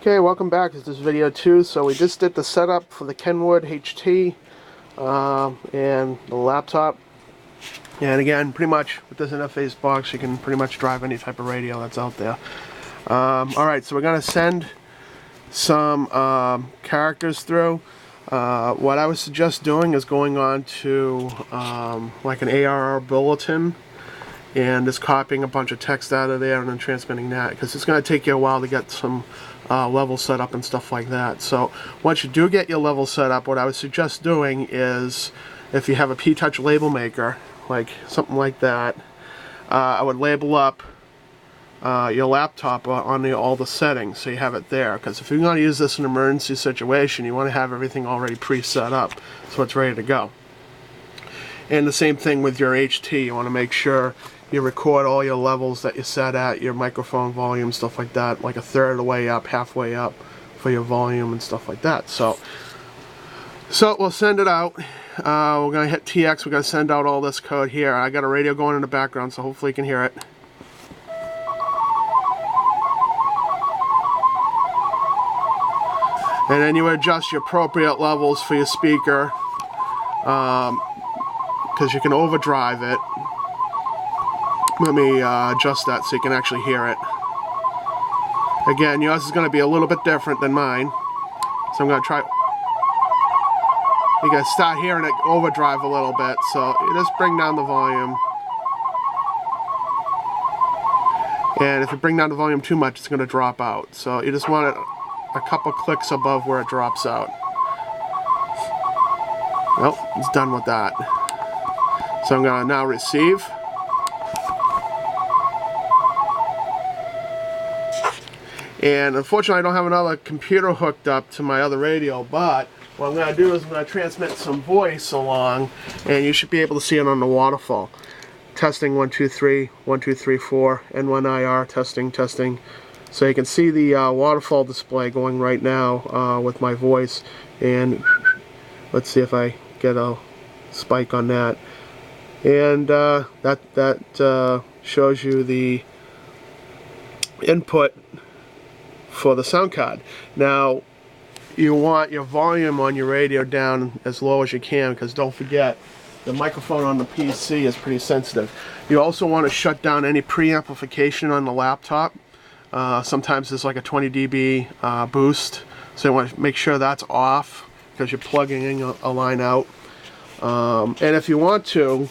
Okay, welcome back to this video 2. So we just did the setup for the Kenwood HT and the laptop. And again, pretty much with this interface box, you can pretty much drive any type of radio that's out there. Alright, so we're going to send some characters through. What I would suggest doing is going on to like an ARR bulletin and just copying a bunch of text out of there and then transmitting that, because it's going to take you a while to get some levels set up and stuff like that. So once you do get your level set up, what I would suggest doing is, if you have a P-Touch label maker, like something like that, I would label up your laptop on all the settings so you have it there, because if you're going to use this in an emergency situation, you want to have everything already pre-set up so it's ready to go. And the same thing with your HT. You want to make sure you record all your levels that you set at, your microphone volume, stuff like that, like a third of the way up, halfway up for your volume and stuff like that. So we'll send it out. We're going to hit TX. We're going to send out all this code here. I got a radio going in the background, so hopefully you can hear it. And then you adjust your appropriate levels for your speaker, because you can overdrive it. Let me adjust that so you can actually hear it. Again, yours is going to be a little bit different than mine, so I'm going to try. You can start hearing it overdrive a little bit, so you just bring down the volume. And if you bring down the volume too much, it's going to drop out. So you just want it a couple clicks above where it drops out. Well, it's done with that. So I'm going to now receive. And unfortunately I don't have another computer hooked up to my other radio, but what I'm going to do is I'm going to transmit some voice along, and you should be able to see it on the waterfall. Testing 1 2 3 1 2 3 4 N1IR testing testing. So you can see the waterfall display going right now with my voice, and let's see if I get a spike on that. And that shows you the input for the sound card. Now you want your volume on your radio down as low as you can, because don't forget, the microphone on the PC is pretty sensitive. You also want to shut down any preamplification on the laptop. Sometimes there's like a 20 dB boost, so you want to make sure that's off, because you're plugging in a line out. And if you want to,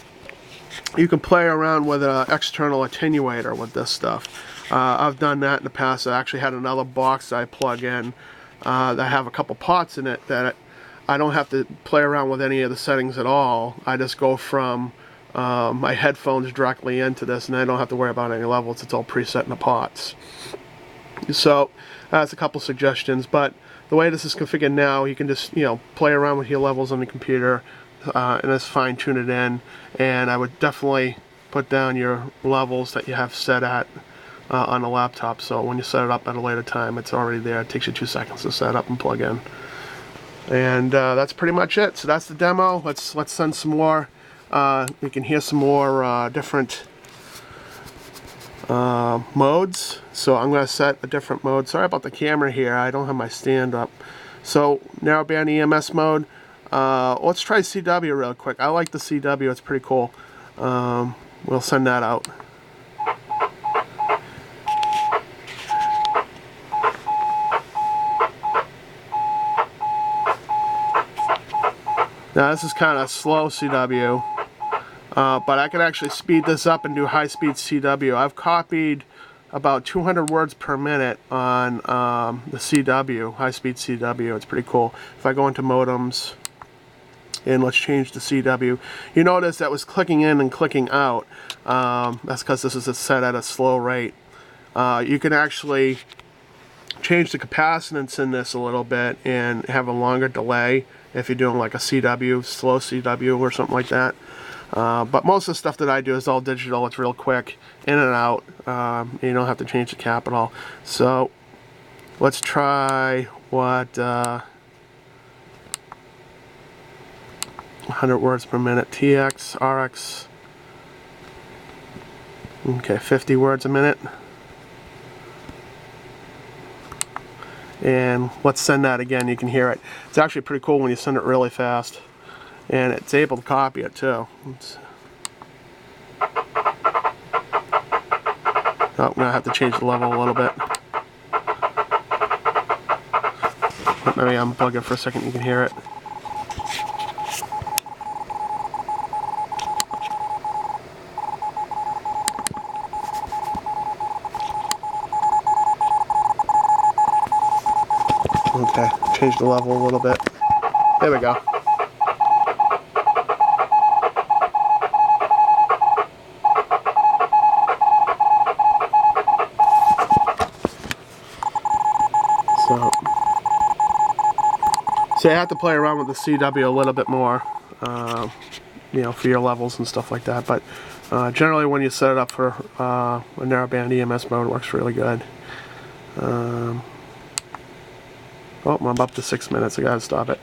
you can play around with an external attenuator with this stuff. I've done that in the past. I actually had another box that I plug in that have a couple pots in it that I don't have to play around with any of the settings at all. I just go from my headphones directly into this, and I don't have to worry about any levels. It's all preset in the pots. So that's a couple suggestions, but the way this is configured now, you can just play around with your levels on the computer and just fine tune it in. And I would definitely put down your levels that you have set at on the laptop, so when you set it up at a later time, it's already there. It takes you 2 seconds to set up and plug in. And that's pretty much it. So that's the demo. Let's send some more. You can hear some more different modes. So I'm going to set a different mode. Sorry about the camera here. I don't have my stand up. So narrowband EMS mode. Let's try CW real quick. I like the CW. It's pretty cool. We'll send that out. Now this is kind of slow CW, but I can actually speed this up and do high-speed CW. I've copied about 200 words per minute on the CW, high-speed CW. It's pretty cool. If I go into modems and let's change the CW, you notice that was clicking in and clicking out. That's because this is set at a slow rate. You can actually change the capacitance in this a little bit and have a longer delay if you're doing like a CW, slow CW or something like that. But most of the stuff that I do is all digital. It's real quick, in and out. You don't have to change the cap at all. So let's try what 100 words per minute, TX, RX. Okay, 50 words a minute. And let's send that again. You can hear it. It's actually pretty cool when you send it really fast, and it's able to copy it too. Oh, I'm gonna have to change the level a little bit. Maybe unplug it for a second. You can hear it. Okay, change the level a little bit. There we go. So you have to play around with the CW a little bit more, you know, for your levels and stuff like that. But generally, when you set it up for a narrowband EMS mode, it works really good. Oh, I'm up to 6 minutes. I gotta stop it.